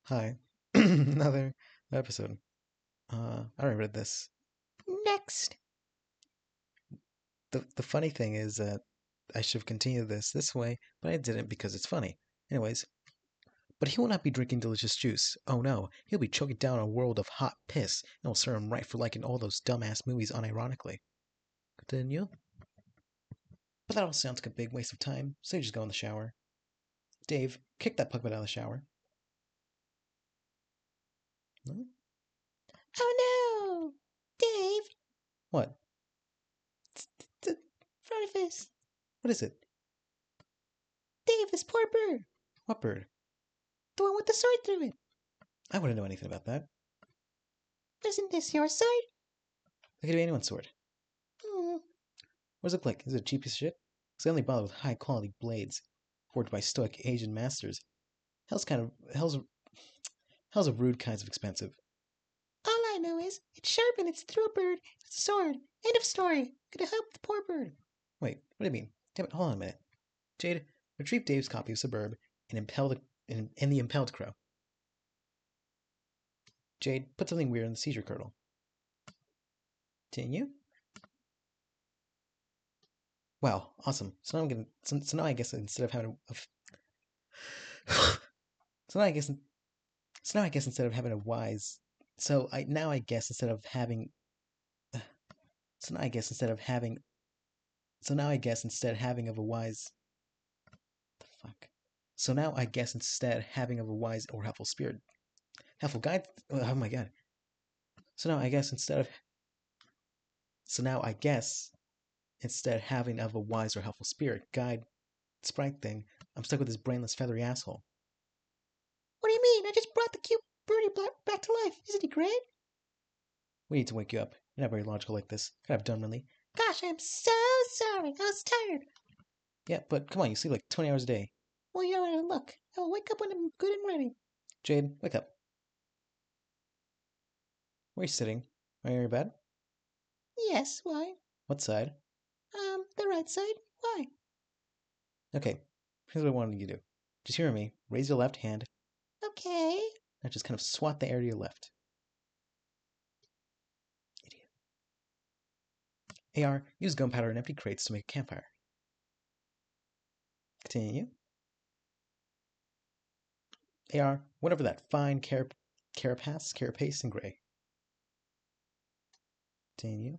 Hi. Another episode. I already read this. Next. The funny thing is that I should have continued this way, but I didn't because it's funny. Anyways, but he will not be drinking delicious juice. Oh no, he'll be choking down a world of hot piss, and will serve him right for liking all those dumbass movies unironically. Continue. But that all sounds like a big waste of time, so you just go in the shower. Dave, kick that puppet out of the shower. Hmm? Oh no! Dave! What? The front of his. What is it? Dave, this poor bird. What bird? The one with the sword through it. I wouldn't know anything about that. Isn't this your sword? It could be anyone's sword. Hmm. What does it look like? Is it a cheap piece of shit? Because I only bother with high quality blades, forged by stoic Asian masters. Hell's a rude kinds of expensive. All I know is it's sharp and it's through a bird. It's a sword. End of story. Gonna help the poor bird. Wait, what do you mean? Damn it, hold on a minute. Jade, retrieve Dave's copy of Suburb and the Impelled Crow. Jade, put something weird in the seizure kernel. Continue. Wow, awesome. So now I guess instead of having a so now I guess so now I guess instead of having a wise so I now I guess instead of having so now I guess instead of having so now I guess instead having of a wise the fuck. So now I guess instead having of a wise or helpful spirit. Helpful guide oh my god. So now I guess instead of so now I guess instead having of a wise or helpful spirit, guide, sprite thing, I'm stuck with this brainless feathery asshole. What do you mean? I just brought the cute birdie back to life. Isn't he great? We need to wake you up. You're not very logical like this. Kind of dumbly. Gosh, I'm so sorry. I was tired. Yeah, but come on, you sleep like 20 hours a day. Well, you're out of luck. I will wake up when I'm good and ready. Jade, wake up. Where are you sitting? Are you in your bed? Yes, why? What side? The right side. Why? Okay, here's what I wanted you to do. Just hear me. Raise your left hand. Okay. Now just kind of swat the air to your left. Idiot. AR, use gunpowder and empty crates to make a campfire. Continue. AR, went over that fine carapace in gray. Continue.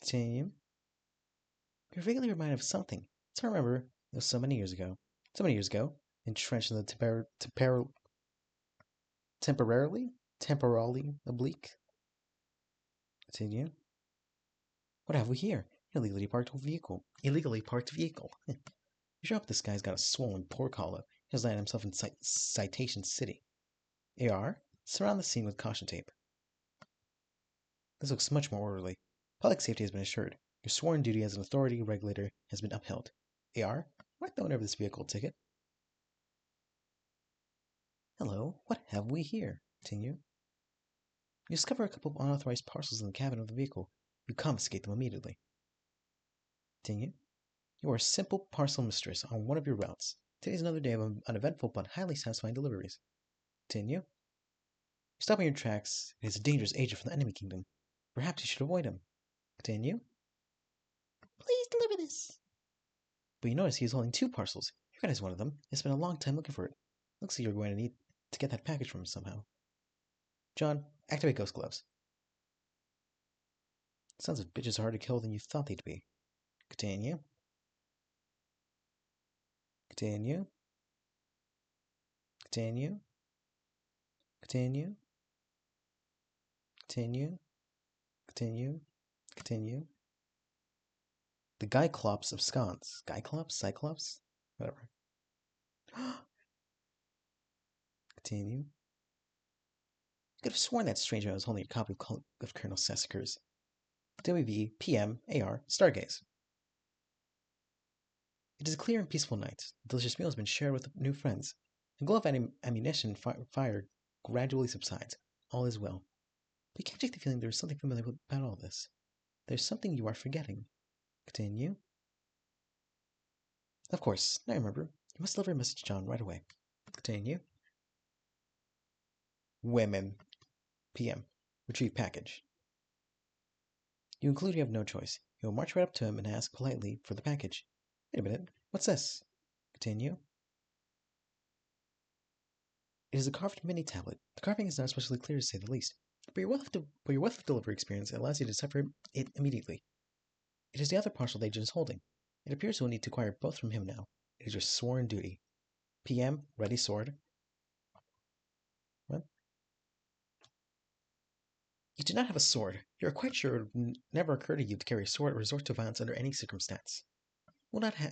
Continue. You're vaguely reminded of something. So remember, it was so many years ago. So many years ago, entrenched in the temporarily oblique. Continue. What have we here? Illegally parked vehicle. Illegally parked vehicle. You sure hope this guy's got a swollen pork hollow. He's landed himself in Citation City. AR, surround the scene with caution tape. This looks much more orderly. Public safety has been assured. Your sworn duty as an authority regulator has been upheld. AR, mark the owner of this vehicle ticket. Hello, what have we here? Continue. You discover a couple of unauthorized parcels in the cabin of the vehicle. You confiscate them immediately. Continue. You are a simple parcel mistress on one of your routes. Today's another day of uneventful but highly satisfying deliveries. Continue. You stop in your tracks. It is a dangerous agent from the enemy kingdom. Perhaps you should avoid him. Continue. Please deliver this. But you notice he is holding two parcels. You recognize one of them and spent a long time looking for it. Looks like you're going to need to get that package from him somehow. John, activate ghost gloves. Sons of bitches are harder to kill than you thought they'd be. Continue. Continue. Continue. Continue. Continue. Continue. Continue. The Gyclops of scones. Gyclops? Cyclops? Whatever. Continue. You could have sworn that stranger was holding a copy of Colonel Sessaker's WV, PM, AR, Stargaze. It is a clear and peaceful night. The delicious meal has been shared with new friends. The glow of ammunition fire gradually subsides. All is well. But you can't shake the feeling there is something familiar about all this. There's something you are forgetting. Continue. Of course, I remember. You must deliver a message to John right away. Continue. Women. PM. Retrieve package. You conclude you have no choice. You will march right up to him and ask politely for the package. Wait a minute. What's this? Continue. It is a carved mini tablet. The carving is not especially clear to say the least, but your wealth of delivery experience allows you to decipher it immediately. It is the other parcel the agent is holding. It appears you will need to acquire both from him now. It is your sworn duty. PM, ready sword. What? You do not have a sword. You are quite sure it would never occur to you to carry a sword or resort to violence under any circumstance.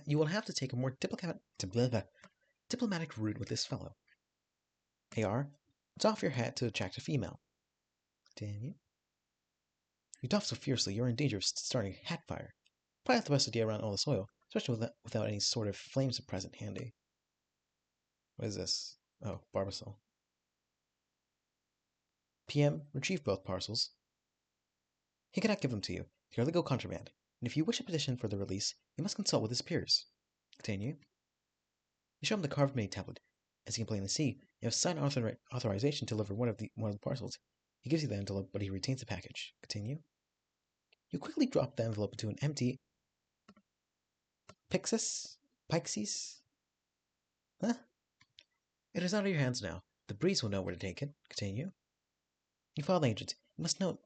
You will have to take a more diplomatic route with this fellow. AR, doff your hat to attract a female. Damn you. You doff so fiercely you're in danger of starting a hat fire. Probably not the best idea around all this oil, especially without any sort of flames present handy. What is this? Oh, Barbasol. PM, retrieve both parcels. He cannot give them to you. They are legal contraband, and if you wish a petition for their release, you must consult with his peers. Continue. You show him the carved mini tablet. As you can plainly see, you have signed authorization to deliver one of the parcels. He gives you the envelope, but he retains the package. Continue. You quickly drop the envelope into an empty Pixis? Huh? It is out of your hands now. The breeze will know where to take it. Continue. You follow the agent. You must not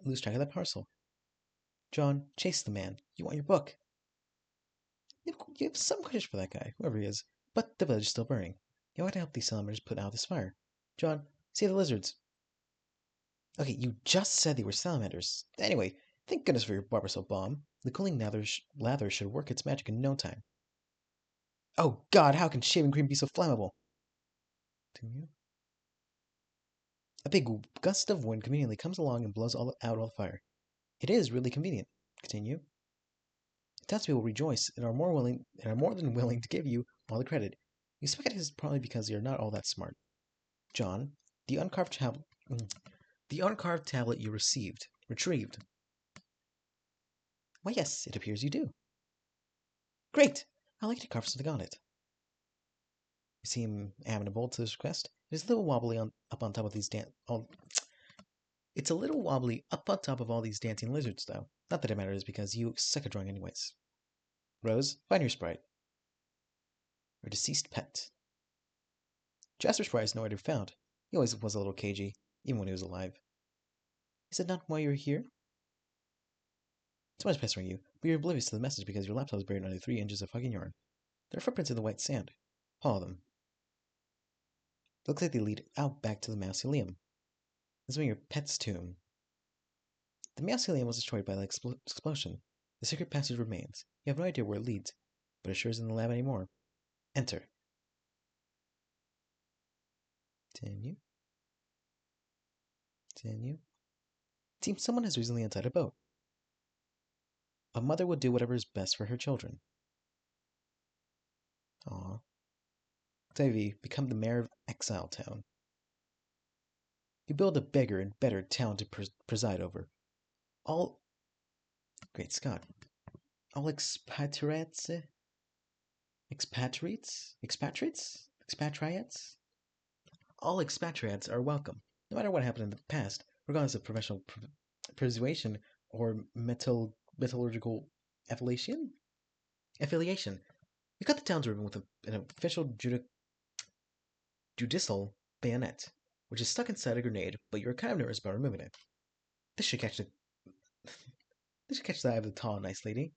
lose track of that parcel. John, chase the man. You want your book. You have some credit for that guy, whoever he is, but the village is still burning. You ought to help these salamanders put out this fire. John, save the lizards. Okay, you just said they were salamanders. Anyway, thank goodness for your Barbasol bomb. The cooling lather should work its magic in no time. Oh god, how can shaving cream be so flammable? Continue. A big gust of wind conveniently comes along and blows out all the fire. It is really convenient. Continue. The townspeople rejoice and are more than willing to give you all the credit. You suspect it is probably because you're not all that smart. John, the uncarved tablet you retrieved. Why, yes, it appears you do. Great! I'd like to carve something on it. You seem amenable to this request. It is a little wobbly up on top of these It's a little wobbly up on top of all these dancing lizards, though. Not that it matters, because you suck at drawing anyways. Rose, find your sprite. Your deceased pet. Jasper Sprite is nowhere to be found. He always was a little cagey, even when he was alive. Is it not why you're here? Someone's pestering you, but you're oblivious to the message because your laptop is buried under 3 inches of fucking yarn. There are footprints in the white sand. Follow them. It looks like they lead out back to the mausoleum. This is your pet's tomb. The mausoleum was destroyed by the explosion. The secret passage remains. You have no idea where it leads, but it sure isn't in the lab anymore. Enter. Continue. Continue. It seems someone has recently untied a boat. A mother will do whatever is best for her children. Aww. Davy, become the mayor of Exile Town. You build a bigger and better town to preside over. All... Great Scott. All expatriates? All expatriates are welcome, no matter what happened in the past, regardless of professional persuasion or metallurgical affiliation. You cut the town's ribbon with an official judicial bayonet, which is stuck inside a grenade, but you're kind of nervous about removing it. This should catch the eye of the tall, nice lady.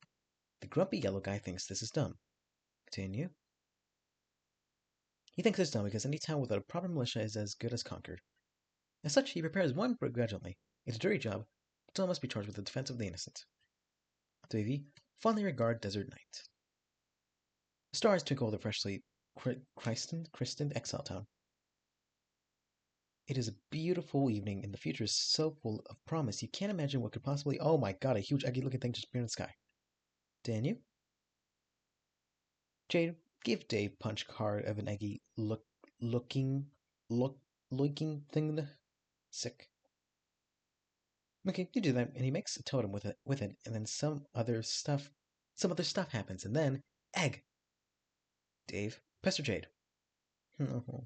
The grumpy yellow guy thinks this is dumb. Continue. He thinks it's dumb because any town without a proper militia is as good as conquered. As such, he prepares one begrudgingly. It's a dirty job, but still must be charged with the defense of the innocent. Davy, fondly regard Desert Night. The stars twinkle over the freshly christened Exile Town. It is a beautiful evening, and the future is so full of promise you can't imagine what could possibly. Oh my god, a huge eggy looking thing just appeared in the sky. Daniel? Jade, give Dave punch card of an eggy looking thing. Sick. Okay, you do that, and he makes a totem with it, and then some other stuff happens, and then egg. Dave, Pastor Jade. Oh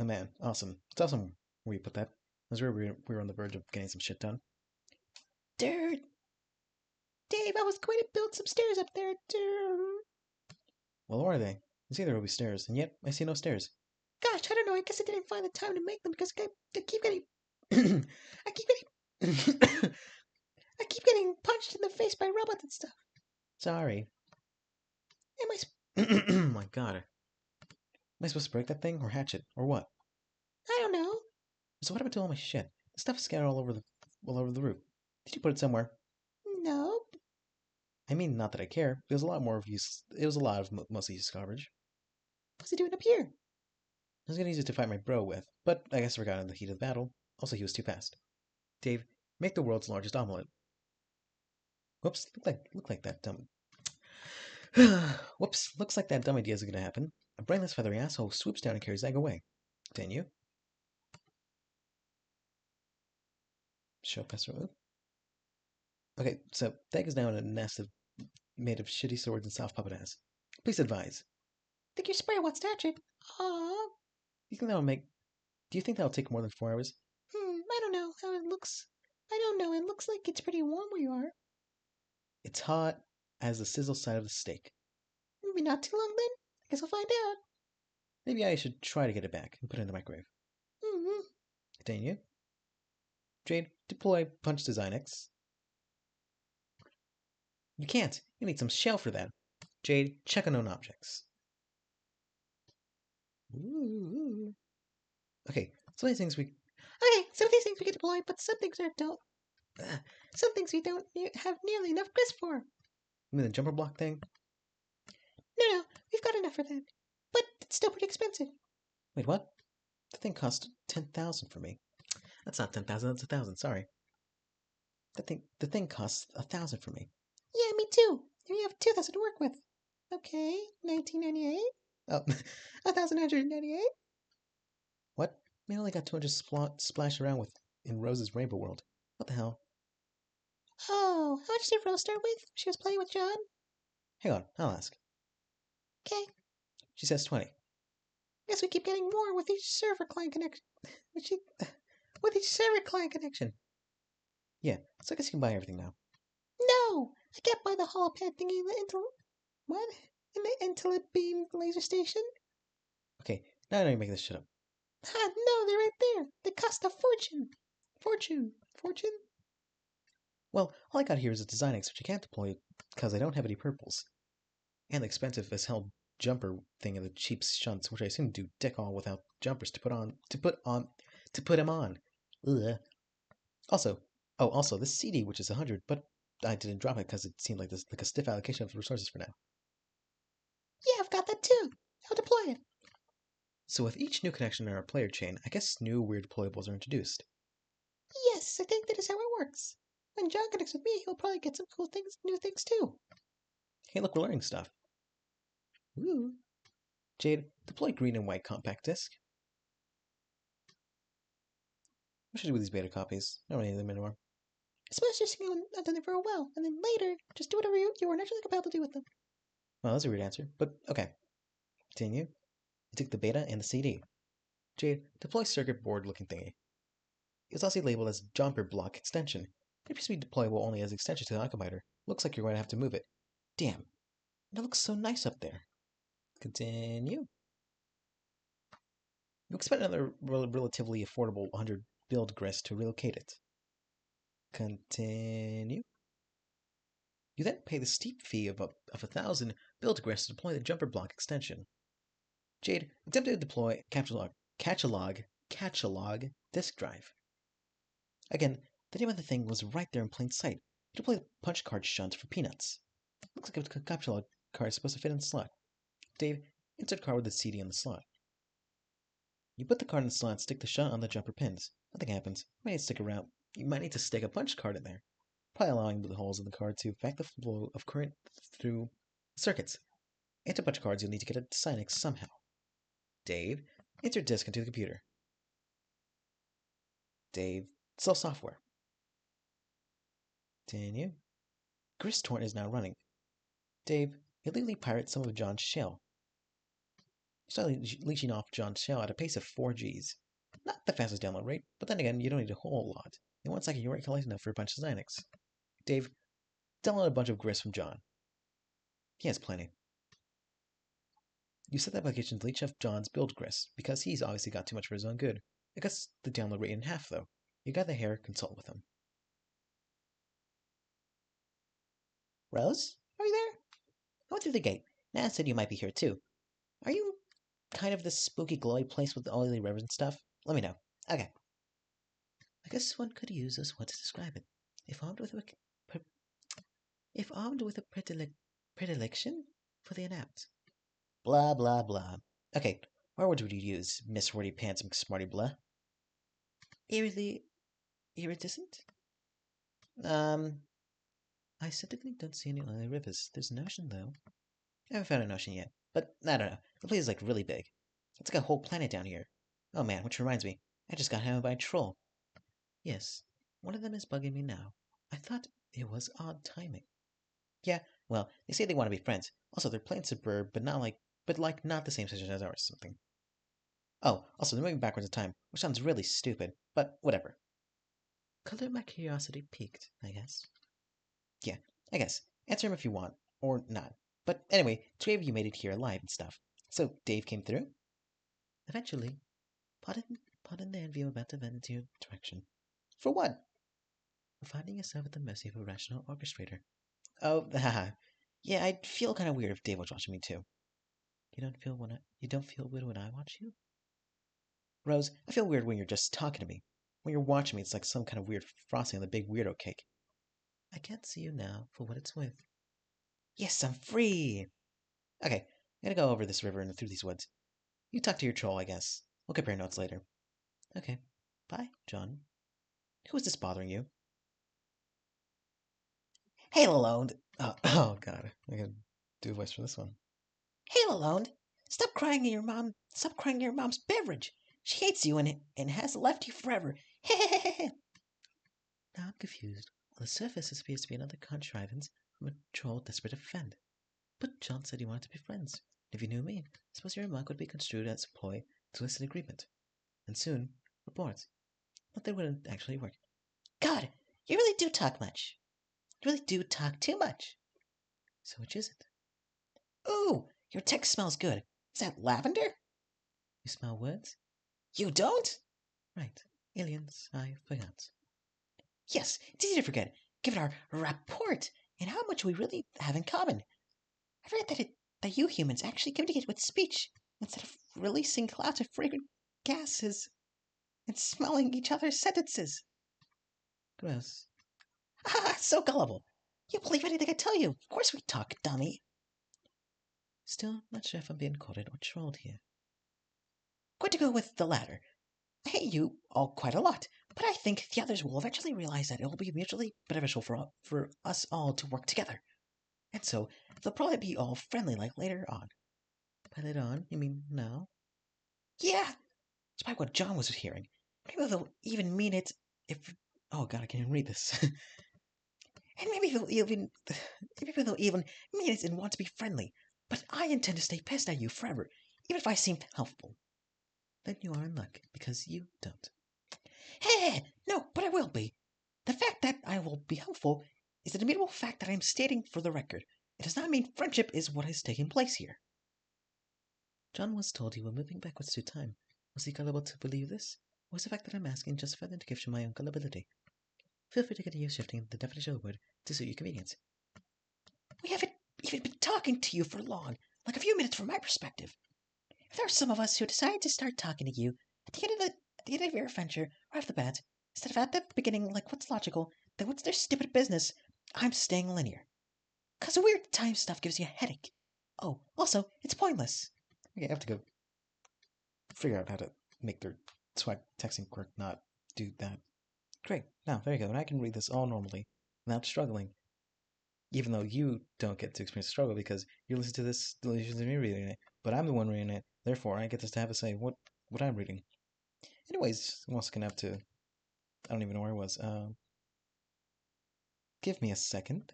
man, awesome. It's awesome where you put that. I was we were on the verge of getting some shit done. Dirt. Dave, I was going to build some stairs up there. Dirt. Well, where are they? I see there will be stairs, and yet I see no stairs. Gosh, I don't know. I guess I didn't find the time to make them because I keep getting, I keep getting, I keep getting punched in the face by robots and stuff. Sorry. Am I? My God. Am I supposed to break that thing, or hatch it, or what? I don't know. So what happened to all my shit? The stuff is scattered all over the roof. Did you put it somewhere? No. I mean, not that I care. It was a lot more of use. It was a lot of mostly use garbage. What's he doing up here? I was gonna use it to fight my bro with, but I guess I forgot in the heat of the battle. Also, he was too fast. Dave, make the world's largest omelet. Whoops, look like that dumb. Whoops, looks like that dumb idea is gonna happen. A brainless feathery asshole swoops down and carries egg away. Continue. Show Pastor. Okay, so the egg is now in a nest made of shitty swords and soft puppet ass. Please advise. Think your sprayer wants to hatch it. Aw. You think that'll make? Do you think that'll take more than 4 hours? I don't know how it looks. I don't know. It looks like it's pretty warm where you are. It's hot as the sizzle side of the steak. Maybe not too long then. I guess I'll find out. Maybe I should try to get it back and put it in the microwave. Mm-hmm. Continue. Jade, deploy Punch Design X. You can't. You need some shell for that. Jade, check unknown objects. Ooh. Okay, some of these things we. Okay, some of these things we can deploy, but some things are don't. Some things we don't have nearly enough grist for. You mean the jumper block thing? No, we've got enough for that. But it's still pretty expensive. Wait, what? The thing cost 10,000 for me. That's not 10,000. That's 1,000. Sorry. The thing costs 1,000 for me. Yeah, me too. And we have 2,000 to work with. Okay, 1998. Oh, 1,998. what? We only got 200 splash around with in Rose's Rainbow World. What the hell? Oh, how much did Rose start with? She was playing with John. Hang on, I'll ask. Okay. She says 20. Guess we keep getting more with each server client connection. With each server client connection. Yeah, so I guess you can buy everything now. No, I can't buy the hall pad thingy. What? In the Intellid Beam laser station? Okay, now I know you're making this shit up. Ah, no, they're right there. They cost a fortune. Fortune? Well, all I got here is a design X which I can't deploy because I don't have any purples. And the expensive as hell jumper thing and the cheap shunts, which I assume do dick all without jumpers to put him on. Ugh. Also, this CD, which is 100, but I didn't drop it because it seemed like a stiff allocation of resources for now. Yeah, I've got that too. I'll deploy it. So with each new connection in our player chain, I guess new weird deployables are introduced. Yes, I think that is how it works. When John connects with me, he'll probably get some cool things, new things too. Hey, look, we're learning stuff. Woo. Jade, deploy green and white compact disc. What should I do with these beta copies? I don't need them anymore. I suppose just not done it very well, and then later, just do whatever you are naturally compelled to do with them. Well, that's a weird answer, but okay. Continue. I took the beta and the CD. Jade, deploy circuit board looking thingy. It's also labeled as jumper block extension. It appears to be deployable only as extension to the Occupier. Looks like you're going to have to move it. Damn. It looks so nice up there. Continue. You expect another relatively affordable 100 build grist to relocate it. Continue. You then pay the steep fee of 1,000 build grist to deploy the jumper block extension. Jade, attempt to deploy catch-a-log disk drive. Again, the name of the thing was right there in plain sight. You deploy the punch card shunt for peanuts. Looks like a capsule card is supposed to fit in the slot. Dave, insert card with the CD in the slot. You put the card in the slot and stick the shunt on the jumper pins. Nothing happens. You might need to stick a punch card in there, probably allowing the holes in the card to affect the flow of current through circuits. And to punch cards, you'll need to get a Sinex somehow. Dave, insert disk into the computer. Dave, sell software. Continue. Grist Torrent is now running. Dave, illegally pirate some of John's shell. You start leeching off John's shell at a pace of 4 Gs. Not the fastest download rate, but then again, you don't need a whole lot. In 1 second, you already collect enough for a bunch of Xanax. Dave, download a bunch of grist from John. He has plenty. You set the application to leech off John's build grist, because he's obviously got too much for his own good. It cuts the download rate in half, though. You got the hair, consult with him. Rose, are you there? I went through the gate. Nana said you might be here too. Are you kind of this spooky glowy place with the oily rivers and stuff? Let me know. Okay. I guess one could use those words to describe it. If armed with a predilection for the inept. Blah blah blah. Okay, what words would you use, Miss Wordy Pants McSmarty Blah? Eerily iridescent? I typically don't see any oily rivers. There's an ocean, though. I haven't found an ocean yet, but I don't know. The place is like really big. It's like a whole planet down here. Oh man, which reminds me, I just got hammered by a troll. Yes, one of them is bugging me now. I thought it was odd timing. Yeah, well, they say they want to be friends. Also, they're playing suburb, but not the same session as ours, something. Oh, also, they're moving backwards in time, which sounds really stupid, but whatever. Color my curiosity piqued, I guess. Yeah, I guess. Answer him if you want, or not. But anyway, it's great you made it here alive and stuff. So, Dave came through? Eventually. Pardon the envy I'm about to vent into your direction. For what? For finding yourself at the mercy of a rational orchestrator. Oh, haha. Yeah, I'd feel kind of weird if Dave was watching me too. You don't feel weird when I watch you? Rose, I feel weird when you're just talking to me. When you're watching me, it's like some kind of weird frosting on the big weirdo cake. I can't see you now, for what it's worth. Yes, I'm free! Okay, I'm gonna go over this river and through these woods. You talk to your troll, I guess. We'll compare notes later. Okay. Bye, John. Who is this bothering you? Hey, Lalonde! Oh, God. I gotta do a voice for this one. Hey, Lalonde! Stop crying in your mom's beverage! She hates you and has left you forever. Now I'm confused. On the surface, this appears to be another contrivance from a troll desperate to offend. But John said he wanted to be friends. If you knew me, I suppose your remark would be construed as a ploy to elicit agreement. And soon, reports. Not that it wouldn't actually work. God, you really do talk much. You really do talk too much. So which is it? Ooh, your text smells good. Is that lavender? You smell words? You don't? Right. Aliens, I forgot. Yes, it's easy to forget, given our rapport and how much we really have in common. I forget that you humans actually communicate with speech instead of releasing clouds of fragrant gases and smelling each other's sentences. Gross. Ah, so gullible. You believe anything I tell you. Of course we talk, dummy. Still not sure if I'm being courted or trolled here. Going to go with the latter. I hate you all quite a lot, but I think the others will eventually realize that it will be mutually beneficial for us all to work together. And so, they'll probably be all friendly like later on. By later on, you mean now? Yeah! Despite what John was hearing. Maybe they'll even mean it if... Oh god, I can't even read this. And maybe they'll even mean it and want to be friendly. But I intend to stay pissed at you forever, even if I seem helpful. Then you are in luck, because you don't. Hey, no, but I will be. The fact that I will be helpful is an immutable fact that I am stating for the record. It does not mean friendship is what is taking place here. John once told you were moving backwards through time. Was he gullible to believe this? Or was the fact that I'm asking just further indication of my own gullibility? Feel free to continue shifting the definition of the word to suit your convenience. We haven't even been talking to you for long, like a few minutes from my perspective. If there are some of us who decide to start talking to you at the end of your adventure, right off the bat, instead of at the beginning, like what's logical, then what's their stupid business, I'm staying linear. 'Cause the weird time stuff gives you a headache. Oh, also, it's pointless. Okay, I have to go figure out how to make their swag texting quirk not do that. Great. Now, there you go. And I can read this all normally without struggling. Even though you don't get to experience the struggle because you listen to this, you listen to me reading it, but I'm the one reading it. Therefore, I get to have a say what I'm reading. Anyways, I'm also gonna have to. I don't even know where I was. Give me a second.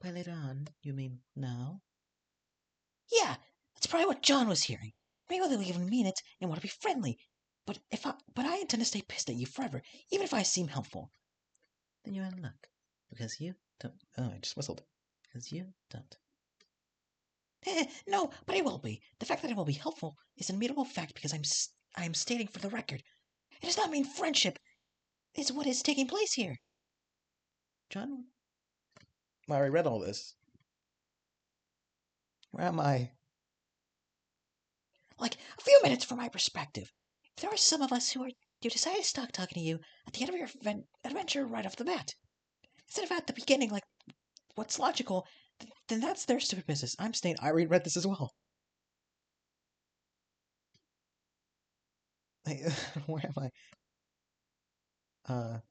By later on, you mean now? Yeah, that's probably what John was hearing. Maybe they'll even mean it and want to be friendly. But I intend to stay pissed at you forever, even if I seem helpful. Then you're in luck, because you don't. Oh, I just whistled. Because you don't. No, but I will be. The fact that I will be helpful is an immutable fact because I am stating for the record. It does not mean friendship is what is taking place here. John, I already read all this. Where am I? like a few minutes from my perspective. If there are some of us who decide to stop talking to you at the end of your adventure right off the bat, instead of at the beginning, like what's logical, then that's their stupid business. I'm staying. I already read this as well. Where am I?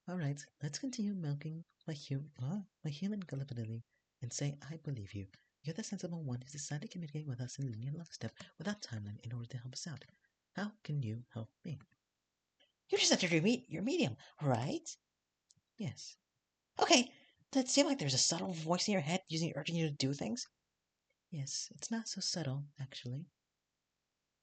All right, let's continue milking my human gullibility and say I believe you. You're the sensible one who's decided to communicate with us in linear lockstep without timeline in order to help us out. How can you help me? You just entered your medium, right? Yes. Okay, does it seem like there's a subtle voice in your head urging you to do things? Yes, it's not so subtle, actually.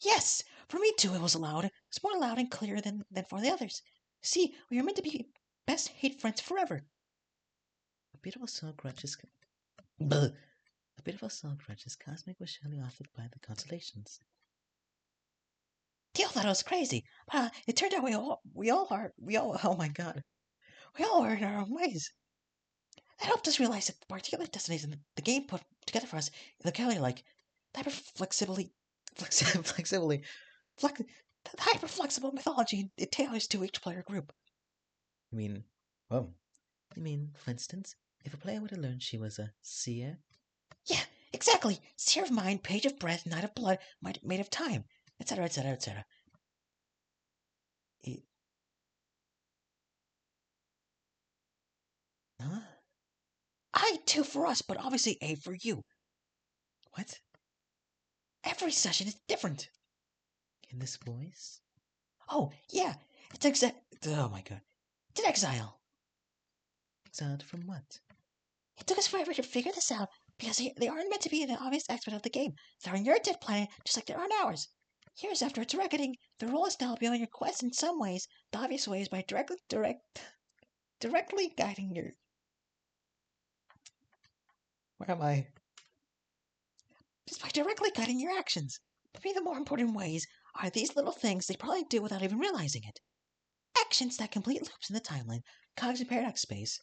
Yes! For me too, it was loud. It's more loud and clear than for the others. See, we are meant to be best hate friends forever. A beautiful soul grudges. A beautiful soul grudges cosmic was surely offered by the constellations. Teal thought I was crazy, but it turned out oh my god, we all are in our own ways. That helped us realize that the particular destinies the game put together for us in the calendar, like flexibly, the hyper flexible mythology it tailors to each player group. You mean, oh, You mean, for instance, if a player were to learn she was a seer? Yeah, exactly. Seer of mind, page of breath, night of blood, made of time, etc., etc., etc. Huh? I too for us, but obviously A for you. What? Every session is different. In this voice? Oh, yeah. Oh my god. It's an exile. Exiled from what? It took us forever to figure this out because they aren't meant to be the obvious expert of the game. They're on your dead planet just like they're on ours. Years after its reckoning, the role is to help you on your quest in some ways. The obvious ways by directly guiding your. where am I? Just by directly guiding your actions. But maybe the more important ways are these little things they probably do without even realizing it. Actions that complete loops in the timeline, cogs in paradox space.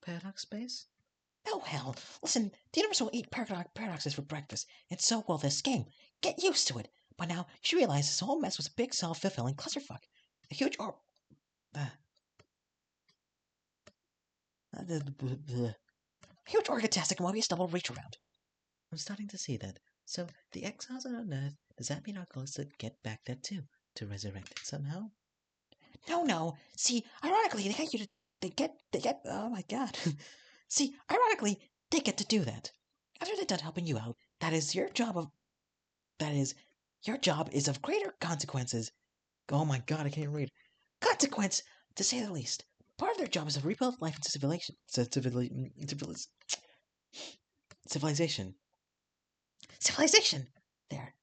Paradox space? Oh hell! Listen, the universe will eat paradoxes for breakfast, and so will this game. Get used to it. By now, you should realize this whole mess was a big self-fulfilling clusterfuck. A huge huge orgastic Mobius double reach around. I'm starting to see that. So, the exiles are on Earth. Does that mean our goal is to get back there too? To resurrect it somehow? No. See, ironically, oh my god. See, ironically, they get to do that. After they're done helping you out, that is, your job is of greater consequences. Oh my god, I can't read. Consequence, to say the least. Part of their job is to rebuild life into civilization. Civilization! There.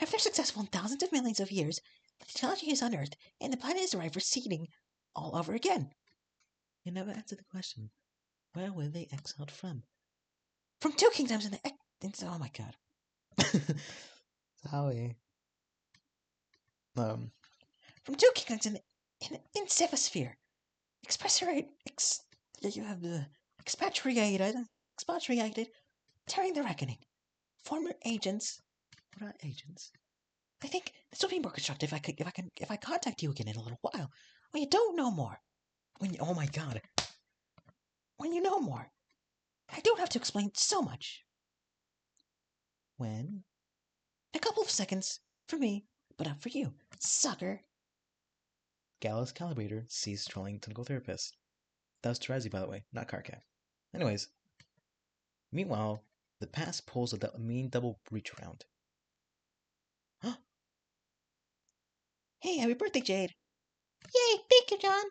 If they're successful in thousands of millions of years, the technology is unearthed, and the planet is ripe for seeding all over again. You never answered the question. Where were they exiled from? From two kingdoms in oh my god. Sorry. From two kingdoms in Sephosphere. You have the expatriated, tearing the reckoning. Former agents. What are agents? I think this will be more constructive if I contact you again in a little while. When you don't know more. Oh my god. When you know more. I don't have to explain so much. When? A couple of seconds. For me, but not for you. Sucker. Gallows Calibrator sees trolling clinical therapist. That was Terezi, by the way, not Karkat. Anyways. Meanwhile, the past pulls a mean double reach around. Hey, happy birthday, Jade. Yay, thank you, John.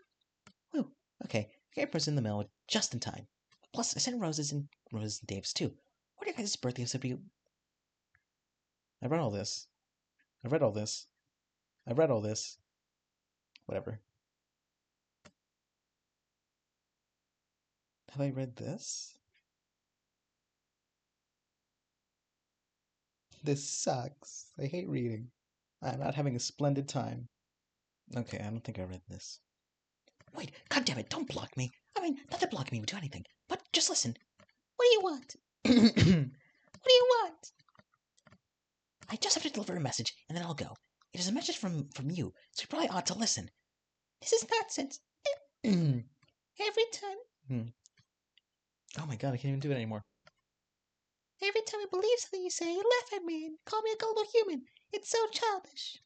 Whew, okay. Paper's in the mail just in time. Plus, I sent Roses and Dave's too. What are your guys' birthdays would be? I read all this. I read all this. I read all this. Whatever. Have I read this? This sucks. I hate reading. I'm not having a splendid time. Okay, I don't think I read this. Wait, goddammit, don't block me. I mean, not that blocking me would do anything, but just listen. What do you want? What do you want? I just have to deliver a message, and then I'll go. It is a message from you, so you probably ought to listen. This is nonsense. Every time. Oh my god, I can't even do it anymore. Every time I believe something you say, you laugh at me and call me a gullible human. It's so childish.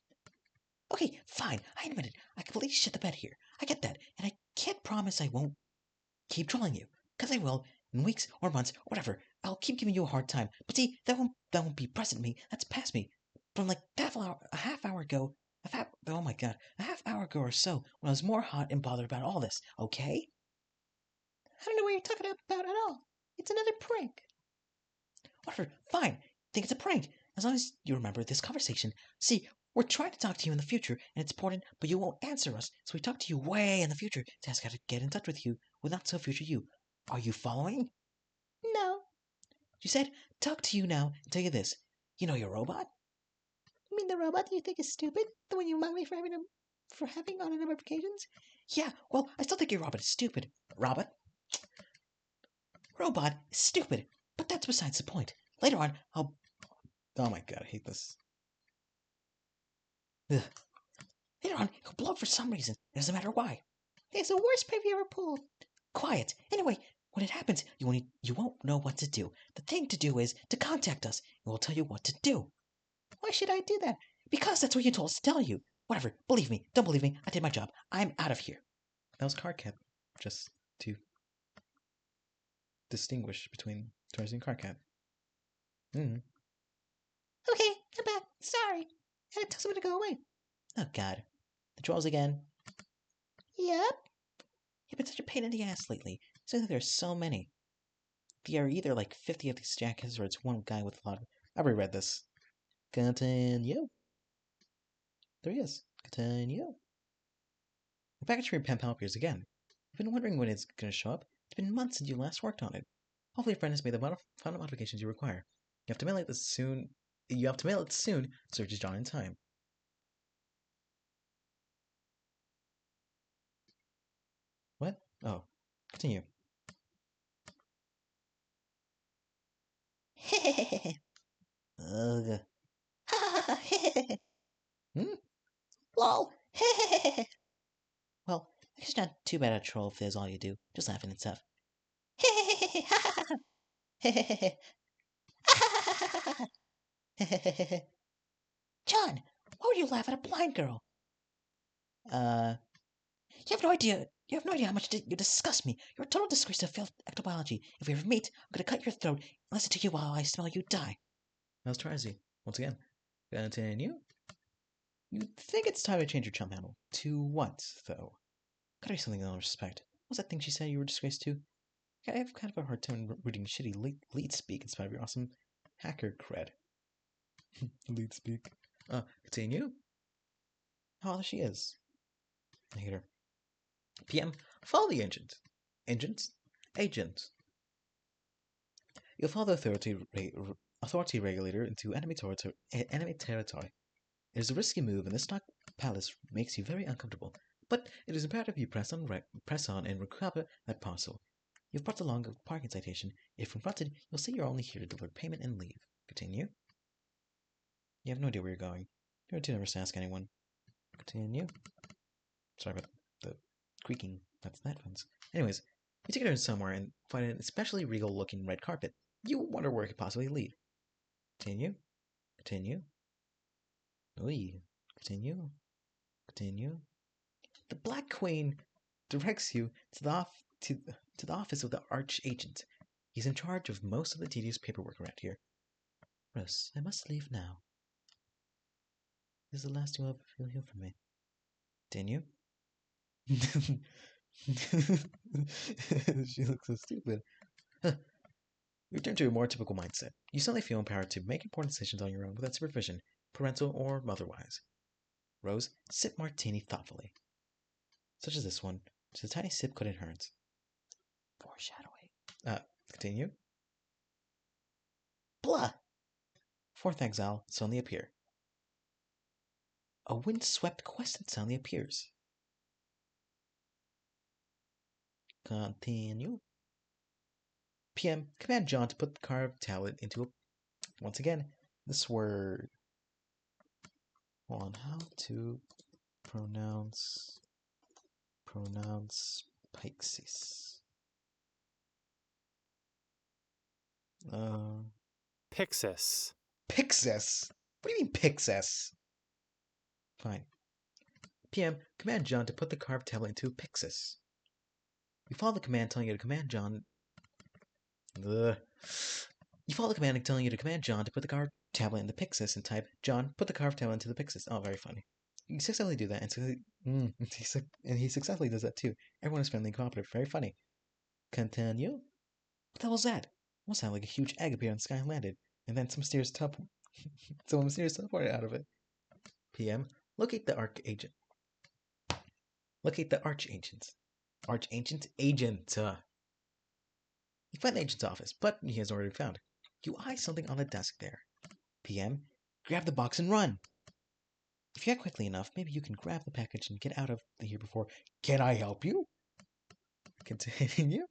Okay, fine. I admit it. I completely shit the bed here. I get that, and I can't promise I won't keep trolling you, because I will in weeks or months, or whatever. I'll keep giving you a hard time. But see, that won't be present me. That's past me. From like a half hour ago. Oh my god, a half hour ago or so, when I was more hot and bothered about all this. Okay? I don't know what you're talking about at all. It's another prank. Whatever, fine. Think it's a prank. As long as you remember this conversation. See, we're trying to talk to you in the future, and it's important, but you won't answer us. So we talk to you way in the future to ask how to get in touch with you with not so future you. Are you following? No. You said, talk to you now and tell you this. You know your robot? You mean the robot you think is stupid? The one you mock me for having on a number of occasions? Yeah, well, I still think your robot is stupid. Robot? Robot is stupid, but that's besides the point. Later on, I'll... Oh my god, I hate this. Ugh. Later on, he'll blow up for some reason. It doesn't matter why. It's the worst prank you ever pulled. Quiet. Anyway, when it happens, you won't know what to do. The thing to do is to contact us, and we'll tell you what to do. Why should I do that? Because that's what you told us to tell you. Whatever. Believe me. Don't believe me. I did my job. I'm out of here. That was Carcat. Just to distinguish between Terezi and Carcat. Okay, I'm back. Sorry. And it tells me to go away. Oh, God. The trolls again. Yep. You've been such a pain in the ass lately. Seems like there's so many. There are either like 50 of these jackets or it's one guy with a lot of... I've already read this. Continue. There he is. Continue. The package for your pen pal appears again. I've been wondering when it's going to show up. It's been months since you last worked on it. Hopefully your friend has made the final modifications you require. You have to mail it soon. So reaches John in time. What? Oh. Continue. Ugh. Hmm? Lol. Well, it's not too bad a troll if there's all you do. Just laughing and stuff. John, why would you laugh at a blind girl? You have no idea. You have no idea how much you disgust me. You're a total disgrace to field ectobiology. If we ever meet, I'm gonna cut your throat and listen to you while I smell you die. How's Terezi? Once again. Continue. You'd think it's time to change your chum handle. To what, though? Gotta be something I'll respect. What was that thing she said you were disgraced to? I have kind of a hard time reading shitty lead speak in spite of your awesome hacker cred. Lead speak. Continue. Oh, there she is. I hate her. PM, follow the agent. Agent. You'll follow the authority regulator into enemy territory. It is a risky move, and this dark palace makes you very uncomfortable. But it is imperative you press on and recover that parcel. You've brought along a parking citation. If confronted, you'll say you're only here to deliver payment and leave. Continue. You have no idea where you're going. You're too nervous to ask anyone. Continue. Sorry about the creaking. That's the headphones. Anyways, you take her in somewhere and find an especially regal-looking red carpet. You wonder where it could possibly lead. Continue. Continue. Oy. Continue. Continue. The Black Queen directs you to the office of the Arch-Agent. He's in charge of most of the tedious paperwork around here. Russ, I must leave now. This is the last you'll ever hear from me. Continue. She looks so stupid. Return to a more typical mindset. You suddenly feel empowered to make important decisions on your own without supervision, parental or otherwise. Rose, sip martini thoughtfully. Such as this one, just a tiny sip couldn't hurt. Foreshadowing. Continue. Blah! Fourth exile suddenly appear. A wind-swept question suddenly appears. Continue. PM, command John to put the carved tablet into a... Once again, this word. On how to pronounce Pixis. Pixis. Pixis? What do you mean Pixis? Fine. PM, command John to put the carved tablet into a Pixis. You follow the command telling you to command John... You follow the command telling you to command John to put the carved tablet in the Pixis and type, John, put the carved tablet into the Pixis. Oh, very funny. You successfully do that, and he successfully does that too. Everyone is friendly and cooperative. Very funny. Continue. What the hell was that? Almost sounded like a huge egg appeared in the sky and landed, and then some mysterious teleported out of it. PM, locate the archagent. Locate the archagent. Archagent? Agent. You find the agent's office, but he has already found. You eye something on the desk there. PM, grab the box and run. If you act quickly enough, maybe you can grab the package and get out of here before... Can I help you? Continue.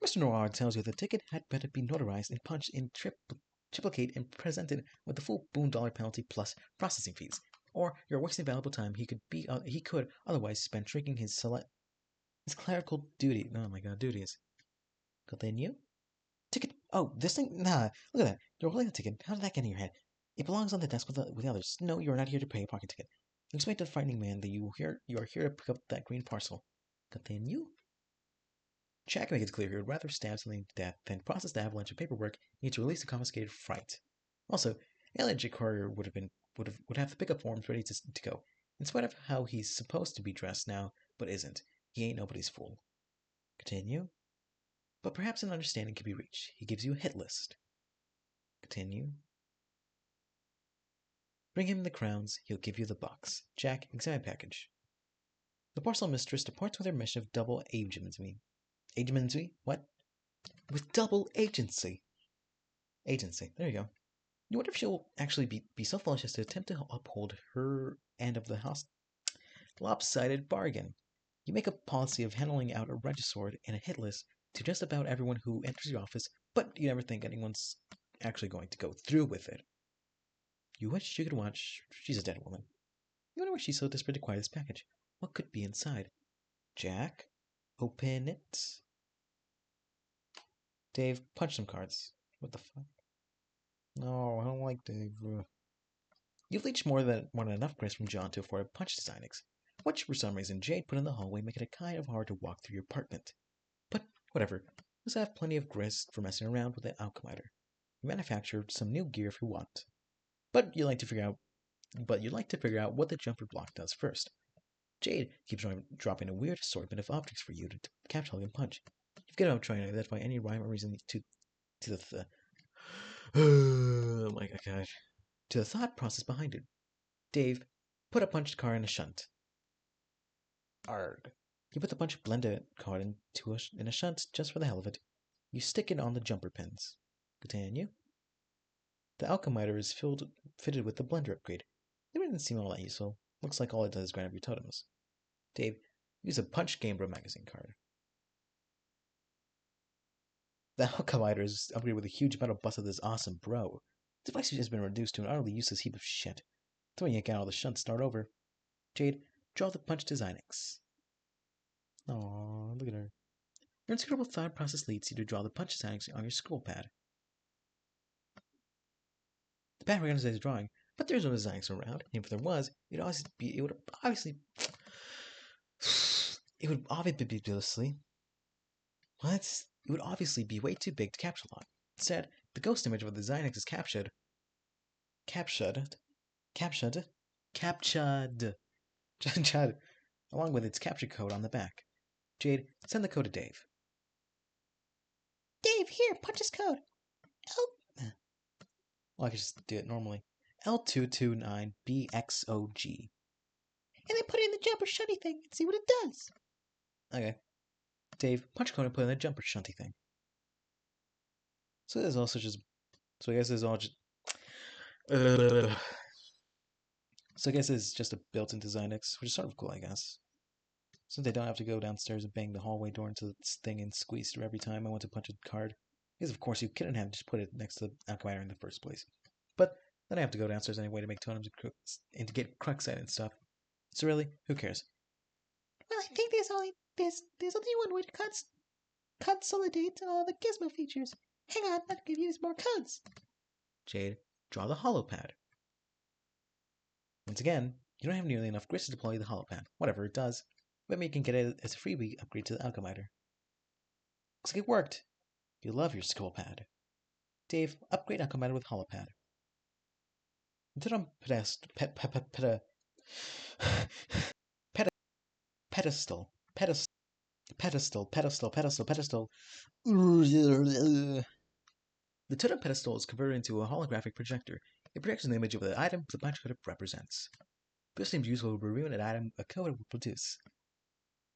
Mr. Noir tells you the ticket had better be notarized and punched in triplicate and presented with the full $1 penalty plus processing fees, or you're wasting valuable time he could otherwise spend shrinking his clerical duty. Oh my god, duties. Continue. Ticket. Oh, this thing. Nah, look at that. You're holding the ticket. How did that get in your head? It belongs on the desk with the others. No, you are not here to pay a parking ticket. Explain to the frightening man that you are here to pick up that green parcel. Continue. Jack makes it clear he would rather stab something to death than process the avalanche of paperwork needed to release the confiscated freight. Also, LNG courier would have the pickup forms ready to go, in spite of how he's supposed to be dressed now, but isn't. He ain't nobody's fool. Continue. But perhaps an understanding can be reached. He gives you a hit list. Continue. Bring him the crowns, he'll give you the box. Jack, examine package. The parcel mistress departs with her mission of double agency. Agency? What? With double agency. Agency. There you go. You wonder if she'll actually be so foolish as to attempt to uphold her end of the lopsided bargain. You make a policy of handing out a registrar and a hit list to just about everyone who enters your office, but you never think anyone's actually going to go through with it. You wish you could watch. She's a dead woman. You wonder why she's so desperate to acquire this package. What could be inside? Jack, open it. Dave, punch some cards. What the fuck? No, I don't like Dave. You've leached more than enough grist from John to afford a punch to Zynex, which for some reason Jade put in the hallway, making it kind of hard to walk through your apartment. But whatever, you also have plenty of grist for messing around with the alchemizer. You manufactured some new gear if you want. But you'd like to figure out what the jumper block does first. Jade keeps dropping a weird assortment of objects for you to capture and punch. You've given up trying to identify any rhyme or reason to the oh my god. To the thought process behind it. Dave, put a punched card in a shunt. Arg. You put the punched blended card in a shunt just for the hell of it. You stick it on the jumper pins. Continue. The alchemizer is fitted with the blender upgrade. It didn't seem all that useful. Looks like all it does is grind up your totems. Dave, use a Punch Game Bro magazine card. The alchemizer is upgraded with a huge metal bust of this awesome bro. The device has been reduced to an utterly useless heap of shit. So when you get out of the shunt, start over. Jade, draw the punch to Zynex. Aww, look at her. Your inscrutable thought process leads you to draw the punch to Zynex on your scroll pad. The pad recognizes the drawing, but there's no Zynex around, and if there was, it would obviously be way too big to capture long. Instead, the ghost image of the Zynex is captured, along with its capture code on the back. Jade, send the code to Dave. Dave, here, punch his code. L. Well, I could just do it normally. L229BXOG. And then put it in the jumper shunty thing and see what it does. Okay. Dave, punch code and put it in the jumper shunty thing. So there's also just. So I guess there's all just. So I guess it's just a built-in design X, which is sort of cool, I guess. Since they don't have to go downstairs and bang the hallway door into this thing and squeeze through every time I want to punch a card. Because of course you couldn't have just put it next to the Alchemizer in the first place. But then I have to go downstairs anyway to make totems and to get crux out and stuff. So really, who cares? Well, I think there's only one way to consolidate all the gizmo features. Hang on, I'll give you more codes. Jade, draw the hollow pad. Once again, you don't have nearly enough grits to deploy the hollow pad. Whatever it does, maybe you can get it as a freebie upgrade to the Alchemizer. Looks like it worked. You love your skull pad. Dave, upgrade Alchemizer with hollow pad. Pedestal, pedestal, pedestal, pedestal, pedestal, pedestal. The totem pedestal is converted into a holographic projector. It projects an image of the item the punch code represents. This seems useful to reveal an item a code will produce.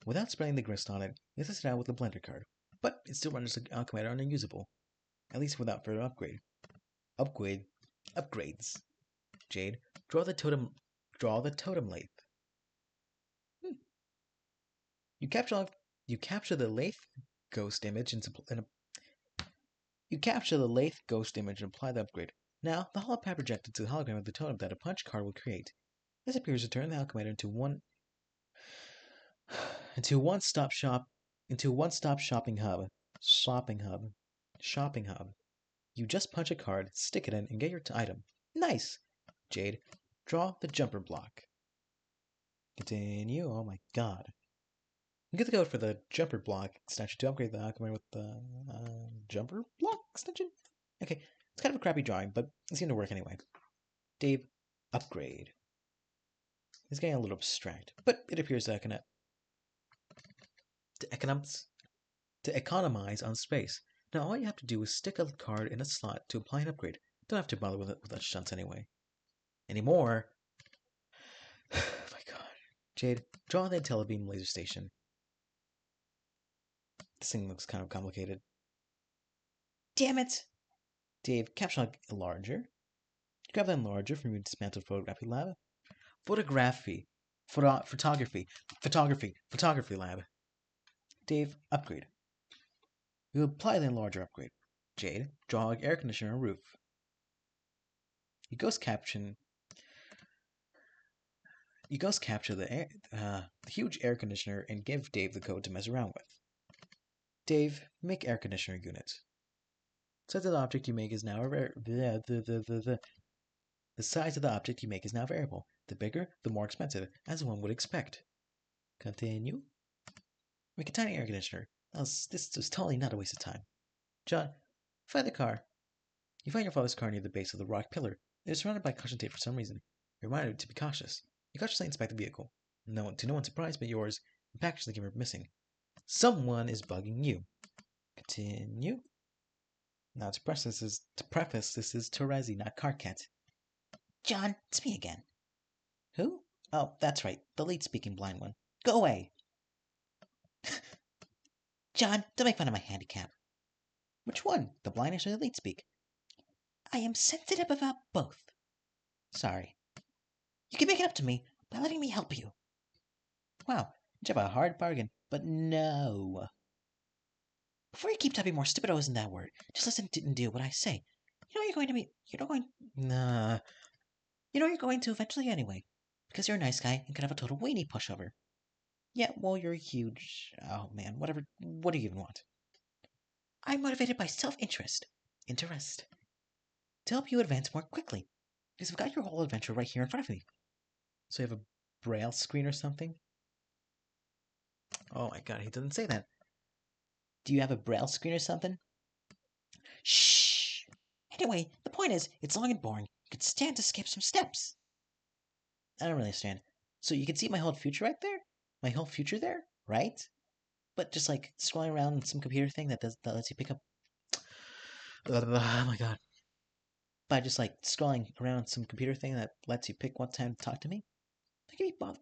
Without spraying the grist on it, you test it out with a blender card, but it still renders the Alchemizer unusable, at least without further upgrades. Jade, draw the totem lathe. You capture the lathe ghost image and apply the upgrade. Now, the hollow pad projected to the hologram of the totem that a punch card will create. This appears to turn the Alchemizer into a one-stop shopping hub. Shopping hub. You just punch a card, stick it in, and get your item. Nice! Jade, draw the jumper block. Continue. Oh my god. You get the code for the jumper block extension to upgrade the Alchemizer with the jumper block extension? Okay, it's kind of a crappy drawing, but it's going to work anyway. Dave, upgrade. It's getting a little abstract, but it appears to economize on space. Now all you have to do is stick a card in a slot to apply an upgrade. Don't have to bother with that shunts anyway. Anymore. Oh my god. Jade, draw the telebeam laser station. This thing looks kind of complicated. Damn it! Dave, caption larger. Grab that enlarger from your dismantled photography lab. Photography lab. Dave, upgrade. You apply the enlarger upgrade. Jade, draw an air conditioner on roof. You ghost capture the huge air conditioner and give Dave the code to mess around with. Dave, make air conditioner unit. The size of the object you make is now the size of the object you make is now variable. The bigger, the more expensive, as one would expect. Continue. Make a tiny air conditioner. This was totally not a waste of time. John, find the car. You find your father's car near the base of the rock pillar. It is surrounded by caution tape for some reason. You're reminded to be cautious. You cautiously inspect the vehicle. To no one's surprise but yours, the package that came are missing. Someone is bugging you. Continue. Now to preface, this is Terezi, not Carcat. John, it's me again. Who? Oh, that's right, the lead-speaking blind one. Go away! John, don't make fun of my handicap. Which one? The blindness or the lead speak? I am sensitive about both. Sorry. You can make it up to me by letting me help you. Wow, you have a hard bargain, but no. Before you keep typing more stupid O's in that word, just listen and do what I say. You know you're going to be. Nah. You know you're going to eventually anyway, because you're a nice guy and can have a total weenie pushover. Yeah, well, you're huge. Oh man, whatever. What do you even want? I'm motivated by self-interest. Interest. To help you advance more quickly, because I've got your whole adventure right here in front of me. So you have a braille screen or something? Oh my god, he doesn't say that. Do you have a braille screen or something? Shh! Anyway, the point is, it's long and boring. You could stand to skip some steps. I don't really understand. So you can see my whole future right there? My whole future there? Right? But just like scrolling around some computer thing that lets you pick up. Oh my god. By just like scrolling around some computer thing that lets you pick what time to talk to me? How can you be bothered?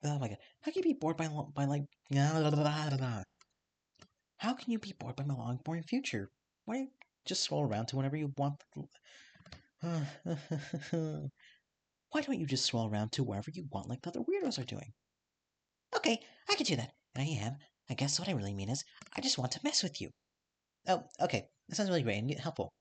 Oh my god. How can you be bored by like. How can you be bored by my long, boring future? Why don't you just scroll around to whenever you want? Why don't you just scroll around to wherever you want like the other weirdos are doing? Okay, I can do that. And I am. I guess what I really mean is, I just want to mess with you. Oh, okay. That sounds really great and helpful.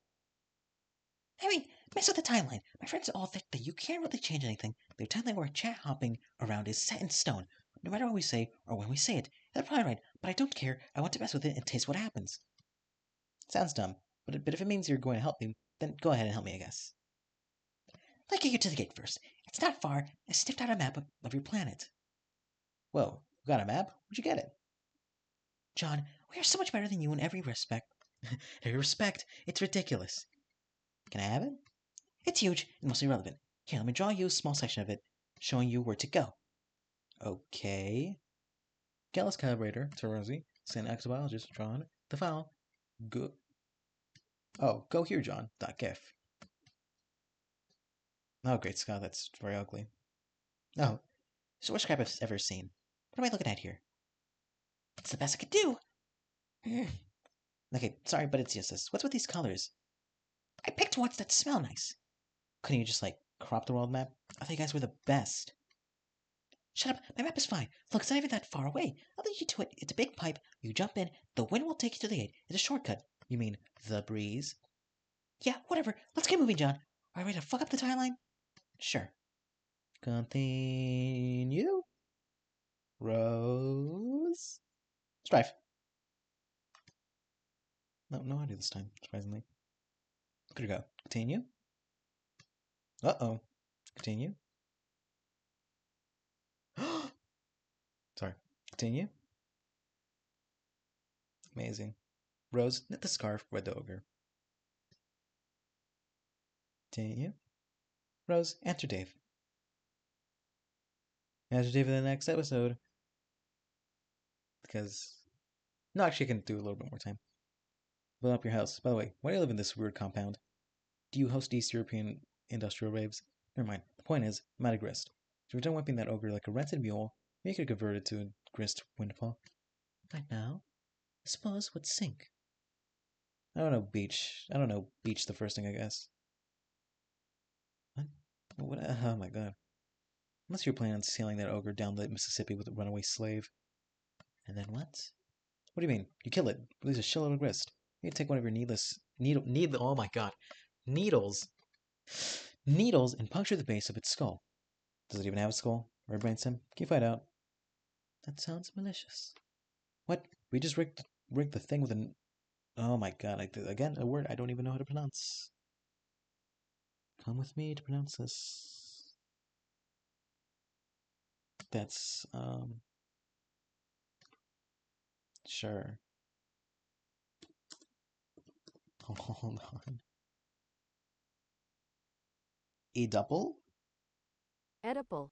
I mean, mess with the timeline. My friends all think that you can't really change anything. The timeline we're chat hopping around is set in stone. No matter what we say or when we say it. They're probably right, but I don't care. I want to mess with it and taste what happens. Sounds dumb, but if it means you're going to help me, then go ahead and help me, I guess. Let's get you to the gate first. It's not far. I sniffed out a map of your planet. Whoa, you got a map? Where'd you get it? John, we are so much better than you in every respect. Every respect, it's ridiculous. Can I have it? It's huge and mostly relevant. Here, let me draw you a small section of it, showing you where to go. Okay. Gallus calibrator, terezi, send exobiologist, drawn, the file. Go. Oh, go here, John. .gif. Oh, great Scott, that's very ugly. Oh, it's the worst crap I've ever seen. What am I looking at here? It's the best I could do. Okay, sorry, but it's useless. What's with these colors? I picked ones that smell nice. Couldn't you just, like, crop the world map? I thought you guys were the best. Shut up, my map is fine. Look, it's not even that far away. I'll lead you to it. It's a big pipe. You jump in, the wind will take you to the gate. It's a shortcut. You mean the breeze? Yeah, whatever. Let's get moving, John. Are you ready to fuck up the timeline? Sure. Continue. Rose. Strife. No idea this time, surprisingly. Good to go. Continue. Uh-oh. Continue. Sorry. Continue. Amazing. Rose, knit the scarf, red the ogre. Continue. Rose, answer Dave. Answer Dave in the next episode. Because... No, actually, I can do a little bit more time. Blow up your house. By the way, why do you live in this weird compound? Do you host East European industrial raves? Never mind. The point is, I'm out of grist. If you're done whipping that ogre like a rented mule, maybe you could convert it to a grist windfall. Right now, I suppose would sink. I don't know beach. I don't know beach the first thing, I guess. What? Oh my god. Unless you're planning on sailing that ogre down the Mississippi with a runaway slave. And then what? What do you mean? You kill it. Release a shitload of grist. You take one of your oh my god. Needles. Needles and puncture the base of its skull. Does it even have a skull? Or a brainstem? Can you find out? That sounds malicious. What? We just rigged the thing with an... Oh my god. Again, a word I don't even know how to pronounce. Come with me to pronounce this. That's, Sure. Hold on. Edible? Edible.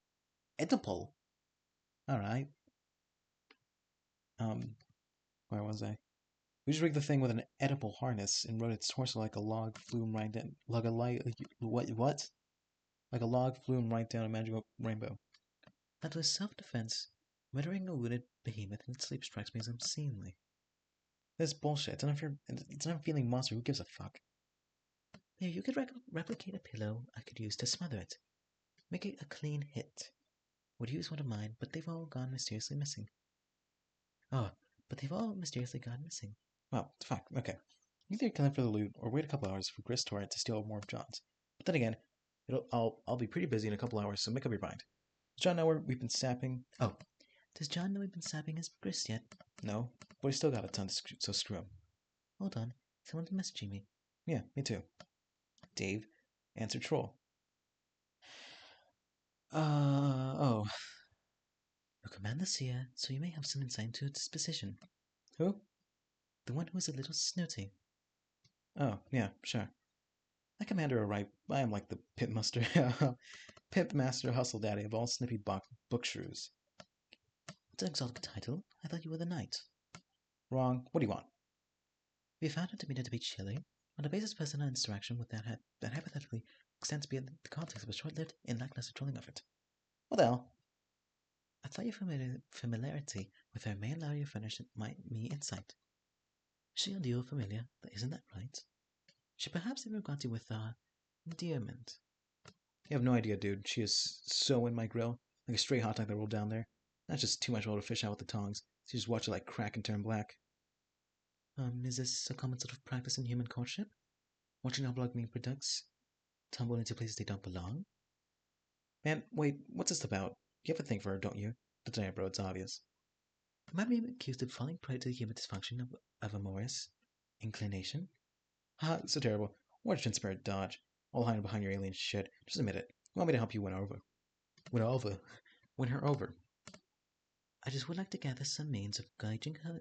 Edible. Alright. Where was I? We just rigged the thing with an edible harness and rode its torso like a log flew right down, like a light, what? Like a log flew right down a magical rainbow. That was self-defense. Murdering a wounded behemoth in its sleep strikes me as unseemly. This bullshit. It's not a feeling monster. Who gives a fuck? Maybe you could replicate a pillow I could use to smother it. Make it a clean hit. Would use one of mine, but they've all gone mysteriously missing. Oh, but they've all mysteriously gone missing. Well, fuck. Okay. Either kill him for the loot or wait a couple hours for Grist Torrent to steal more of John's. But then again, I'll be pretty busy in a couple hours, so make up your mind. Does John know we've been sapping? Oh, does John know we've been sapping his grist yet? No, but we still got a ton, so screw him. Hold on, someone's messaging me. Yeah, me too. Dave, answer troll. Oh. You command the seer, so you may have some insight into its disposition. Who? The one who is a little snooty. Oh, yeah, sure. I command her right. I am like the pimp master, pimp master hustle daddy of all snippy book shrews. It's an exotic title. I thought you were the knight. Wrong. What do you want? We found it to be chilly. On the basis of personal interaction with that hypothetically extends beyond the context of a short-lived and lackluster trolling effort. What the hell? I thought your familiarity with her may allow you to furnish me insight. She and you are familiar, isn't that right? She perhaps even got you with, endearment. You have no idea, dude. She is so in my grill. Like a stray hot dog that rolled down there. That's just too much oil to fish out with the tongs. So you just watch it like crack and turn black. Is this a common sort of practice in human courtship? Watching our blood meat products tumble into places they don't belong? Man, wait, what's this about? You have a thing for her, don't you? Don't deny it, bro, it's obvious. Am I being accused of falling prey to the human dysfunction of amorous inclination? Ha, so terrible. What a transparent dodge. All hiding behind your alien shit. Just admit it. You want me to help you win her over? Win her over. I just would like to gather some means of gauging her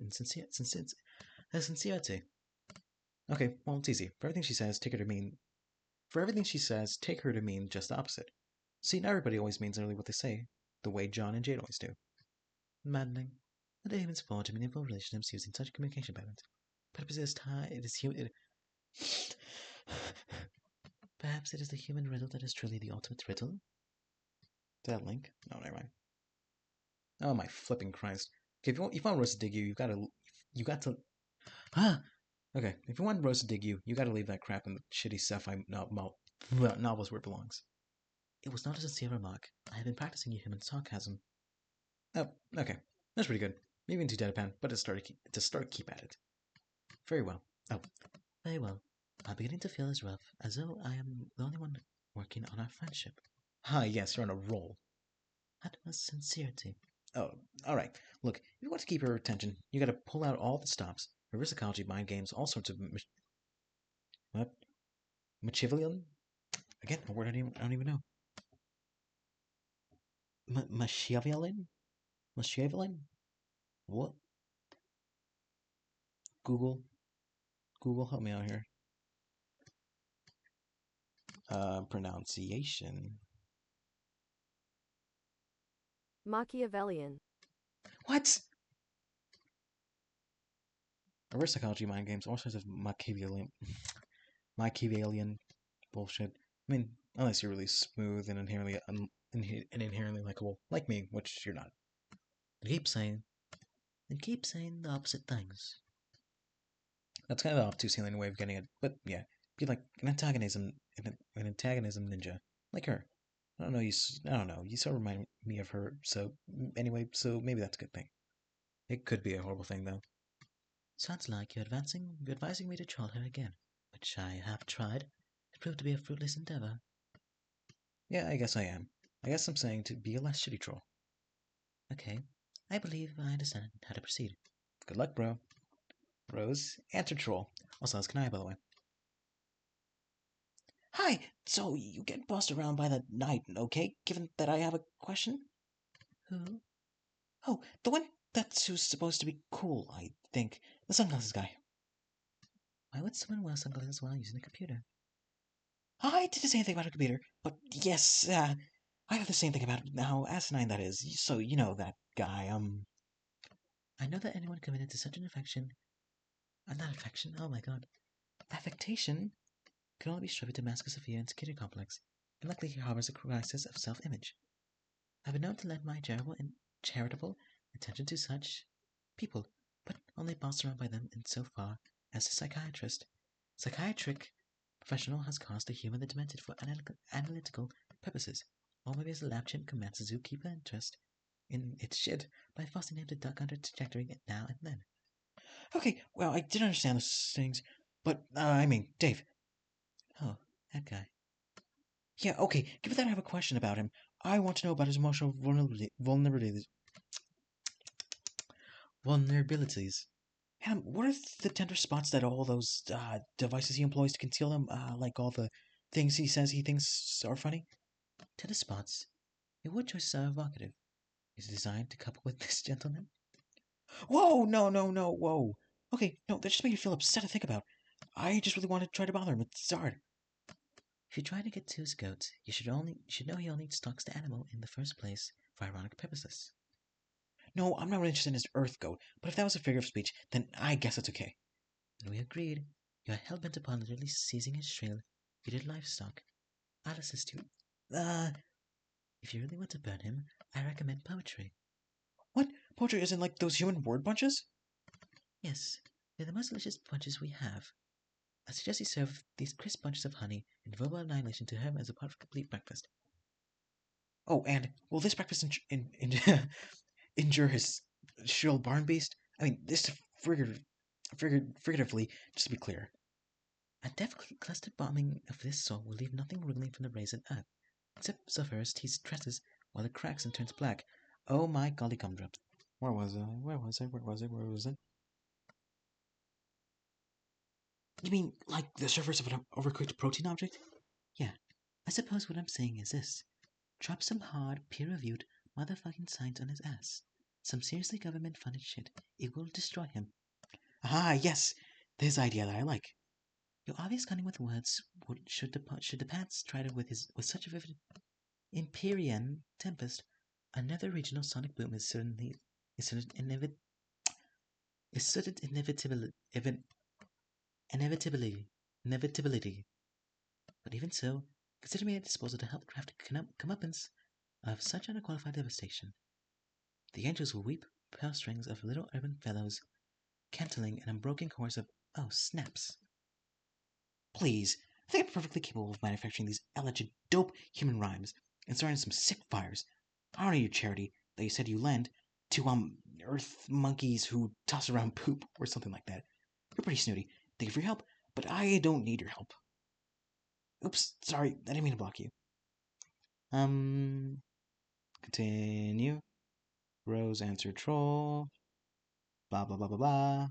sincerity. Okay, well, it's easy. For everything she says, take her to mean just the opposite. See, not everybody always means literally what they say, the way John and Jade always do. Maddening. But they even support meaningful relationships using such communication patterns. Perhaps Perhaps it is the human riddle that is truly the ultimate riddle? Did that link? No, never mind. Oh my flipping Christ. Okay, if you want Rose to dig you, you got to okay, if you want Rose to dig you gotta leave that crap in the shitty sci-fi novels where it belongs. It was not a sincere remark. I have been practicing your human sarcasm. Oh, okay. That's pretty good. Maybe into deadpan, but to start keep at it. Very well. Oh, very well. I'm beginning to feel as rough as though I am the only one working on our friendship. Ah, yes, you're on a roll. That was sincerity. Oh, alright. Look, if you want to keep her attention, you gotta pull out all the stops. Reverse psychology, mind games, all sorts of what? Machiavellian? Again, a word I don't even know. Machiavellian? Machiavellian? What? Google, help me out here. Pronunciation. Machiavellian. What? Reverse psychology, mind games, all sorts of Machiavellian bullshit. I mean, unless you're really smooth and inherently likable, like me, which you're not. Keep saying the opposite things. That's kind of an obtuse alien way of getting it, but yeah, be like an antagonism ninja, like her. I don't know. You sort of remind me of her. So anyway, so maybe that's a good thing. It could be a horrible thing though. Sounds like you're advising me to troll her again, which I have tried. It proved to be a fruitless endeavor. Yeah, I guess I am. I guess I'm saying to be a less shitty troll. Okay, I believe I understand how to proceed. Good luck, bro. Rose, answer troll. Also, how's can I, by the way? Hi, so you get bossed around by the knight, okay? Given that I have a question? Who? Oh, the one who's supposed to be cool, I think. The sunglasses guy. Why would someone wear sunglasses while using a computer? I didn't say anything about a computer, but yes, I have the same thing about how asinine that is. So, you know that guy, I know that anyone committed to such an affection, not affection, oh my god, affectation, can only be striven to mask a severe insecurity complex, and luckily he harbors a crisis of self-image. I've been known to lend my charitable attention to such people, but only bossed around by them in so far as a psychiatrist. Psychiatric professional has caused to humor the demented for analytical purposes, or maybe as a lab chimp commands a zookeeper interest in its shit by forcing him to duck under trajectory now and then. Okay, well, I didn't understand those things, but, I mean, Dave. Oh, that guy. Yeah, okay, given that I have a question about him, I want to know about his emotional vulnerabilities. And what are the tender spots that all those devices he employs to conceal them, like all the things he says he thinks are funny? Tender spots. Your word choices are evocative. Is it designed to couple with this gentleman? Whoa, no, whoa. Okay, no, that just made me feel upset to think about. I just really wanted to try to bother him. It's hard. If you try to get to his goat, you should know he only stalks the animal in the first place for ironic purposes. No, I'm not really interested in his earth goat, but if that was a figure of speech, then I guess it's okay. And we agreed. You are hell-bent upon literally seizing his trail, fetid livestock. I'll assist you. If you really want to burn him, I recommend poetry. What? Poetry isn't like those human word bunches? Yes, they're the most delicious bunches we have. I suggest you serve these crisp bunches of honey and verbal annihilation to him as a part of a complete breakfast. Oh, and will this breakfast injure his shrill barn beast? I mean, this figuratively, just to be clear. A deftly clustered bombing of this sort will leave nothing wriggling from the raisin earth, except sulphurous he stresses while it cracks and turns black. Oh my golly gumdrops. Where was I? Where was I? Where was I? Where was I? You mean like the surface of an overcooked protein object? Yeah, I suppose what I'm saying is this. Drop some hard, peer-reviewed motherfucking science on his ass. Some seriously government-funded shit. It will destroy him. Ah, yes! This idea that I like. Your obvious cunning with words should the pants try it with such a vivid Empyrean tempest, another regional sonic boom is certain inevitability. But even so, consider me at disposal to help craft a comeuppance of such unqualified devastation. The angels will weep pearl strings of little urban fellows, cantling an unbroken chorus of snaps. Please, I think I'm perfectly capable of manufacturing these alleged dope human rhymes and starting some sick fires. I don't need your charity that you said you lend to earth monkeys who toss around poop or something like that. You're pretty snooty. Thank you for your help, but I don't need your help. Oops, sorry, I didn't mean to block you. Continue. Rose answered troll. Blah blah blah blah blah.